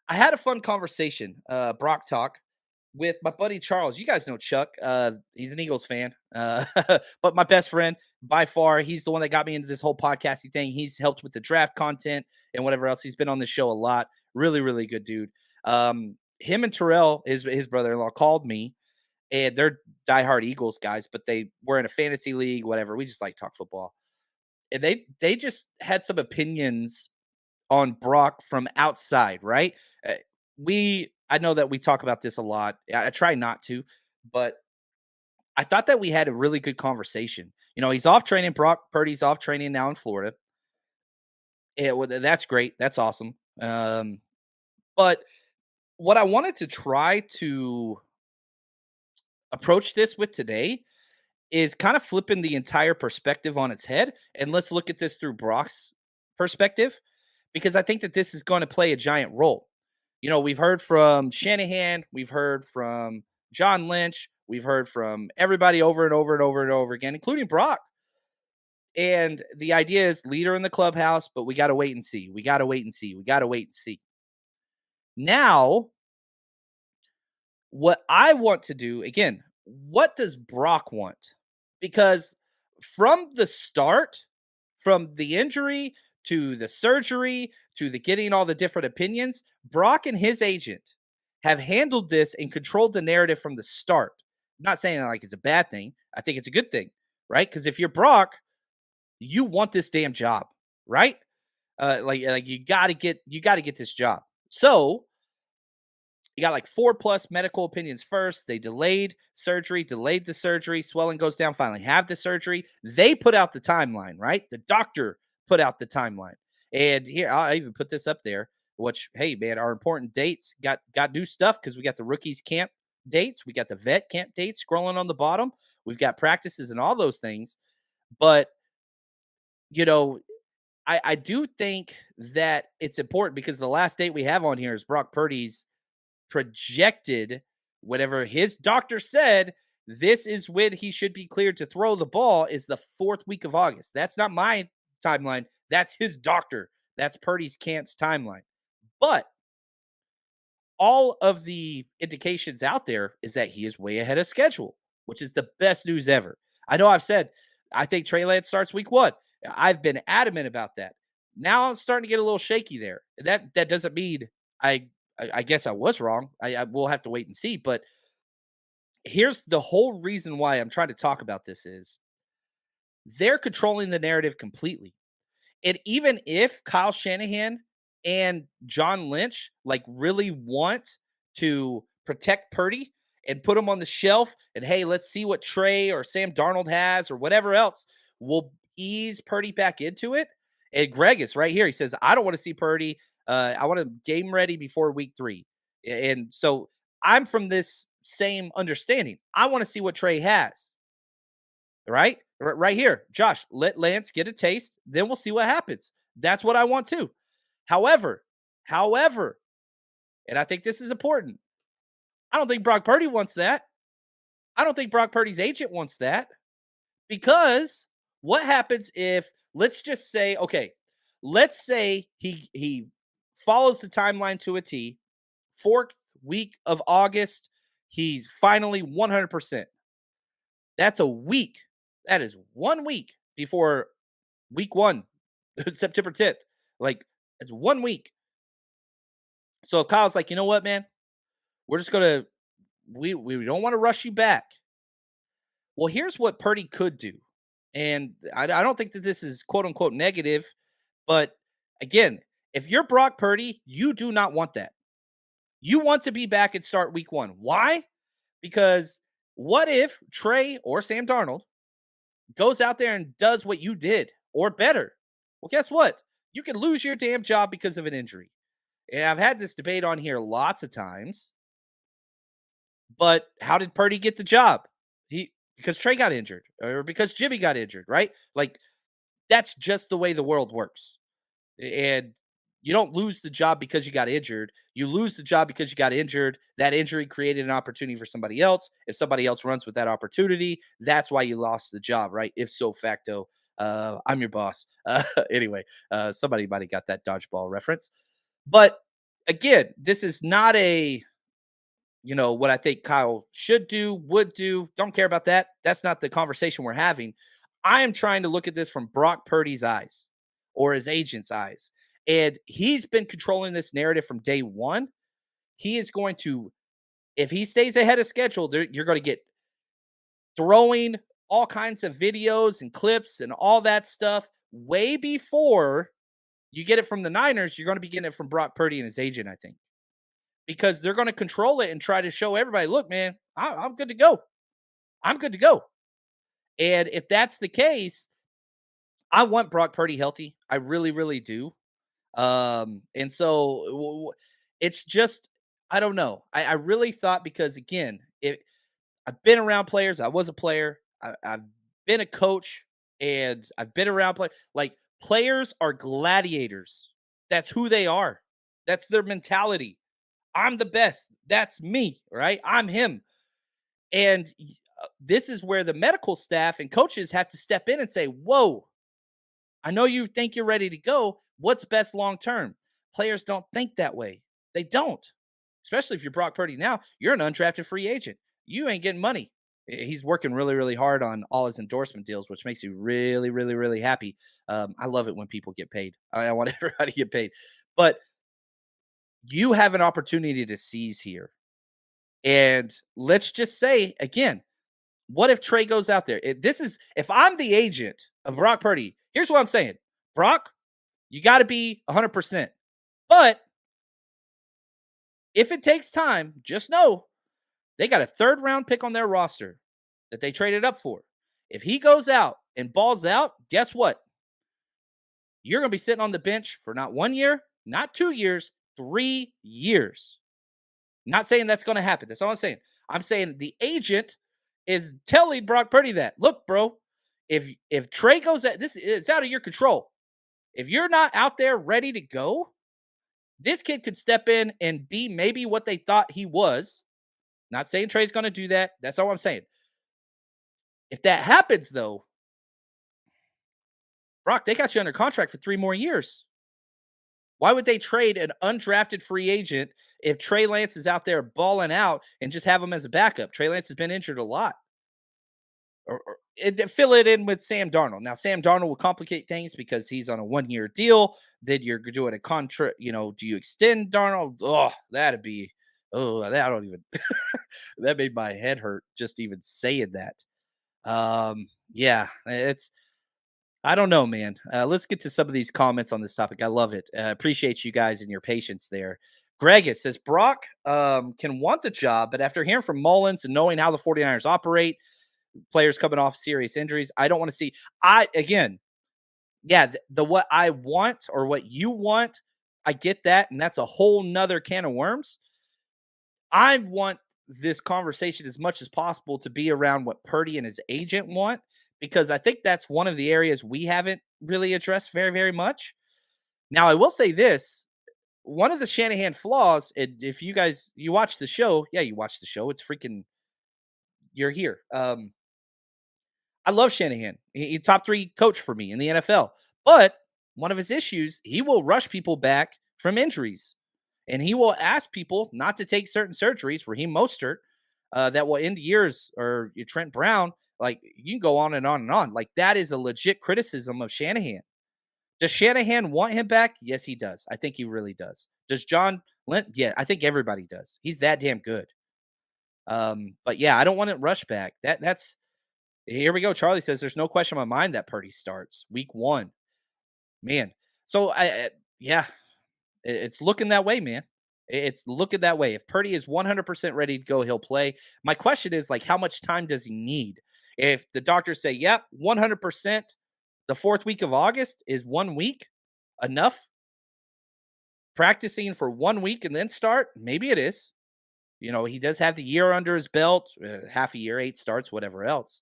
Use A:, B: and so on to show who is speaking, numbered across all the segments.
A: I had a fun conversation, Brock talk, with my buddy Charles. You guys know Chuck. He's an Eagles fan, but my best friend by far. He's the one that got me into this whole podcasting thing. He's helped with the draft content and whatever else. He's been on the show a lot. Really, really good dude. Him and Terrell, his brother-in-law, called me, and they're diehard Eagles guys, but they were in a fantasy league, whatever. We just like talk football, and they just had some opinions on Brock from outside, right? Uh, I know that we talk about this a lot. I try not to, but I thought that we had a really good conversation. He's off training. Brock Purdy's off training now in Florida. That's great. That's awesome. But what I wanted to try to approach this with today is kind of flipping the entire perspective on its head. And let's look at this through Brock's perspective, because I think that this is going to play a giant role. We've heard from Shanahan, we've heard from John Lynch, we've heard from everybody over and over and over and over again, including Brock. And the idea is leader in the clubhouse, but we got to wait and see. We got to wait and see. We got to wait and see. Now, what I want to do again, what does Brock want? Because from the start, from the injury to the surgery to the getting all the different opinions, Brock and his agent have handled this and controlled the narrative from the start. I'm not saying like it's a bad thing. I think it's a good thing, right? Because if you're Brock, you want this damn job, right? Like you got to get this job. So you got like 4+ medical opinions first. They delayed the surgery. Swelling goes down, finally have the surgery. They put out the timeline, right? The doctor put out the timeline. And here, I even put this up there, which, hey, man, our important dates got new stuff because we got the rookies camp dates. We got the vet camp dates scrolling on the bottom. We've got practices and all those things. But, you know, I do think that it's important because the last date we have on here is Brock Purdy's projected, whatever his doctor said, this is when he should be cleared to throw the ball, is the 4th week of August. That's not my timeline. That's his doctor. That's Purdy's camp's timeline. But all of the indications out there is that he is way ahead of schedule, which is the best news ever. I know I've said I think Trey Lance starts week 1. I've been adamant about that. Now I'm starting to get a little shaky there. That doesn't mean I guess I was wrong. I will have to wait and see. But here's the whole reason why I'm trying to talk about this is they're controlling the narrative completely. And even if Kyle Shanahan and John Lynch like really want to protect Purdy and put him on the shelf and hey, let's see what Trey or Sam Darnold has or whatever else, will ease Purdy back into it. And Greg is right here. He says, I don't want to see Purdy. I want to game ready before week 3. And so I'm from this same understanding. I want to see what Trey has. Right? Right here. Josh, let Lance get a taste. Then we'll see what happens. That's what I want too. However, and I think this is important, I don't think Brock Purdy wants that. I don't think Brock Purdy's agent wants that. Because what happens if, let's just say, okay, let's say he follows the timeline to a T, 4th week of August, he's finally 100%. That's a week. That is 1 week before week 1, September 10th. Like, it's 1 week. So Kyle's like, you know what, man? We're just going to, we don't want to rush you back. Well, here's what Purdy could do. And I don't think that this is quote unquote negative, but again, if you're Brock Purdy, you do not want that. You want to be back and start week 1. Why? Because what if Trey or Sam Darnold goes out there and does what you did or better? Well, guess what? You can lose your damn job because of an injury. And I've had this debate on here lots of times. But how did Purdy get the job? Because Trey got injured or because Jimmy got injured, right? Like, that's just the way the world works. And you don't lose the job because you got injured. You lose the job because you got injured. That injury created an opportunity for somebody else. If somebody else runs with that opportunity, that's why you lost the job, right? If so facto, I'm your boss. Anyway, somebody might have got that dodgeball reference. But again, this is not what I think Kyle should do, would do. Don't care about that. That's not the conversation we're having. I am trying to look at this from Brock Purdy's eyes or his agent's eyes. And he's been controlling this narrative from day one. He is going to, if he stays ahead of schedule, you're going to get throwing all kinds of videos and clips and all that stuff way before you get it from the Niners. You're going to be getting it from Brock Purdy and his agent, I think, because they're going to control it and try to show everybody, look, man, I'm good to go. I'm good to go. And if that's the case, I want Brock Purdy healthy. I really, really do. And so it's just, I don't know. I really thought, because again, I've been around players. I was a player. I've been a coach, and I've been around like players are gladiators. That's who they are. That's their mentality. I'm the best. That's me, right? I'm him. And this is where the medical staff and coaches have to step in and say, whoa, I know you think you're ready to go. What's best long term? Players don't think that way. They don't. Especially if you're Brock Purdy now, you're an undrafted free agent. You ain't getting money. He's working really, really hard on all his endorsement deals, which makes me really, really, really happy. I love it when people get paid. I want everybody to get paid. But you have an opportunity to seize here. And let's just say, again, what if Trey goes out there? If I'm the agent of Brock Purdy, here's what I'm saying. Brock, you got to be 100%. But if it takes time, just know they got a third round pick on their roster that they traded up for. If he goes out and balls out, guess what? You're going to be sitting on the bench for not 1 year, not 2 years, 3 years. Not saying that's going to happen. That's all I'm saying. I'm saying the agent is telling Brock Purdy that, look, bro, if Trey goes out, it's out of your control. If you're not out there ready to go, this kid could step in and be maybe what they thought he was. Not saying Trey's going to do that. That's all I'm saying. If that happens, though, Brock, they got you under contract for 3 more years. Why would they trade an undrafted free agent if Trey Lance is out there balling out and just have him as a backup? Trey Lance has been injured a lot. Fill it in with Sam Darnold. Now, Sam Darnold will complicate things because he's on a 1-year deal. Then you're doing a contract. Do you extend Darnold? Oh, that I don't even. That made my head hurt just even saying that. Yeah, I don't know, man. Let's get to some of these comments on this topic. I love it. Appreciate you guys and your patience there. Gregus says Brock can want the job, but after hearing from Mullins and knowing how the 49ers operate, players coming off serious injuries, I don't want to see. What I want or what you want, I get that, and that's a whole nother can of worms. I want this conversation as much as possible to be around what Purdy and his agent want, because I think that's one of the areas we haven't really addressed very, very much. Now, I will say this. One of the Shanahan flaws, and if you watch the show, you watch the show. It's freaking, you're here. I love Shanahan. He's top 3 coach for me in the NFL. But one of his issues, he will rush people back from injuries. And he will ask people not to take certain surgeries. Raheem Mostert, that will end years, or Trent Brown. Like, you can go on and on and on. Like, that is a legit criticism of Shanahan. Does Shanahan want him back? Yes, he does. I think he really does. Does John Lynch? Yeah, I think everybody does. He's that damn good. But yeah, I don't want it rushed back. That's here we go. Charlie says there's no question in my mind that Purdy starts week 1. Man. So yeah, it's looking that way, man. It's looking that way. If Purdy is 100% ready to go, he'll play. My question is, like, how much time does he need? If the doctors say, yep, 100%, the 4th week of August is 1 week enough? Practicing for 1 week and then start? Maybe it is. He does have the year under his belt, half a year, 8 starts, whatever else.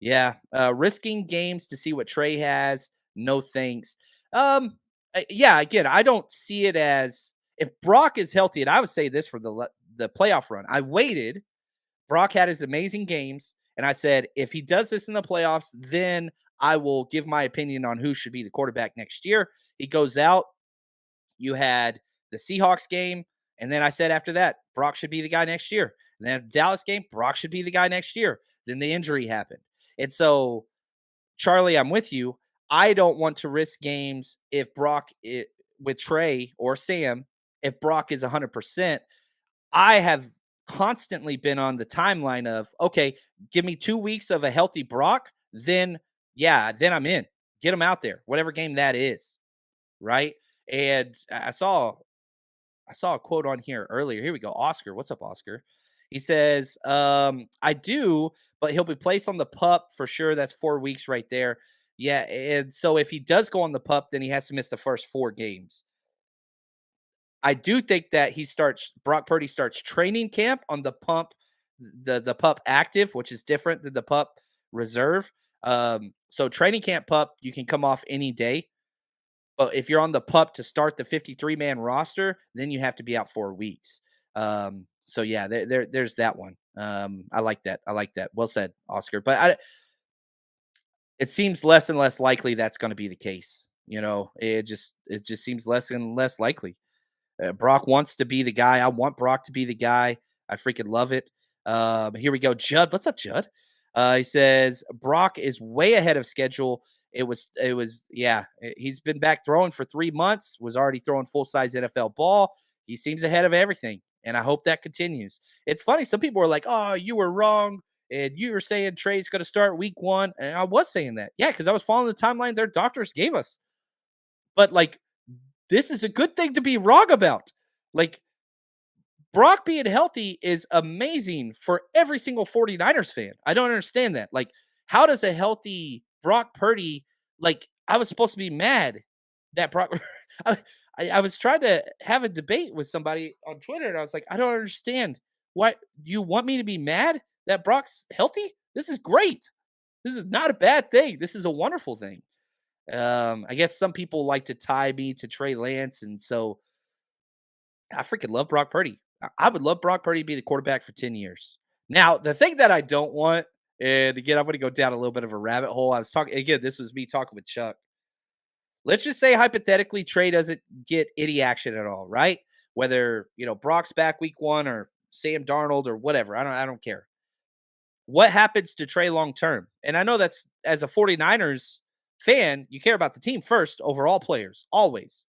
A: Yeah, risking games to see what Trey has. No thanks. Yeah, again, I don't see it as, if Brock is healthy, and I would say this for the playoff run. I waited. Brock had his amazing games, and I said, if he does this in the playoffs, then I will give my opinion on who should be the quarterback next year. He goes out. You had the Seahawks game. And then I said after that, Brock should be the guy next year. And then Dallas game, Brock should be the guy next year. Then the injury happened. And so, Charlie, I'm with you. I don't want to risk games if with Trey or Sam, if Brock is 100%. I have constantly been on the timeline of, okay, give me 2 weeks of a healthy Brock, then then I'm in. Get him out there, whatever game that is, right? And I saw a quote on here earlier. Here we go. Oscar. What's up, Oscar? He says, I do, but he'll be placed on the pup for sure. That's 4 weeks right there. Yeah. And so if he does go on the pup, then he has to miss the first 4 games. I do think that Brock Purdy starts training camp on the pup active, which is different than the pup reserve. So training camp pup, you can come off any day. But if you're on the pup to start the 53-man roster, then you have to be out 4 weeks. So yeah, there's that one. I like that. I like that. Well said, Oscar. But it seems less and less likely that's going to be the case. It just seems less and less likely. Brock wants to be the guy. I want Brock to be the guy. I freaking love it. Here we go. Judd, what's up, Judd? He says Brock is way ahead of schedule. He's been back throwing for 3 months, was already throwing full-size NFL ball. He seems ahead of everything, and I hope that continues. It's funny. Some people are like, oh, you were wrong, and you were saying Trey's going to start week 1, and I was saying that. Yeah, because I was following the timeline their doctors gave us. But, this is a good thing to be wrong about. Brock being healthy is amazing for every single 49ers fan. I don't understand that. How does a healthy Brock Purdy, I was supposed to be mad that Brock, I was trying to have a debate with somebody on Twitter, and I was like, I don't understand. Why you want me to be mad that Brock's healthy? This is great. This is not a bad thing. This is a wonderful thing. I guess some people like to tie me to Trey Lance, and so I freaking love Brock Purdy. I would love Brock Purdy to be the quarterback for 10 years. Now, the thing that I don't want, and again, I'm going to go down a little bit of a rabbit hole. I was talking, again, this was me talking with Chuck. Let's just say hypothetically Trey doesn't get any action at all, right? Whether, Brock's back week 1 or Sam Darnold or whatever. I don't care. What happens to Trey long term? And I know that's, as a 49ers fan, you care about the team first over all players, always.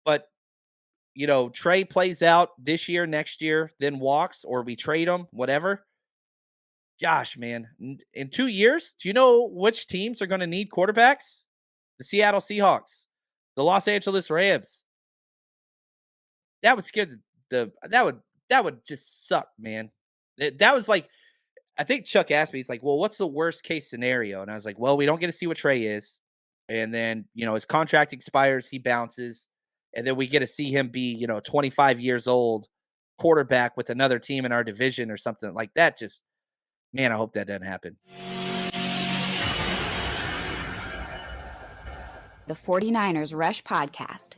A: But Trey plays out this year, next year, then walks, or we trade him, whatever. Gosh, man. In 2 years, do you know which teams are going to need quarterbacks? The Seattle Seahawks, the Los Angeles Rams. That would scare that would just suck, man. That was I think Chuck asked me, he's like, well, what's the worst case scenario? And I was like, well, we don't get to see what Trey is. And then, his contract expires, he bounces. And then we get to see him be, 25 years old, quarterback with another team in our division or something like that. Just, man, I hope that doesn't happen.
B: The 49ers Rush Podcast.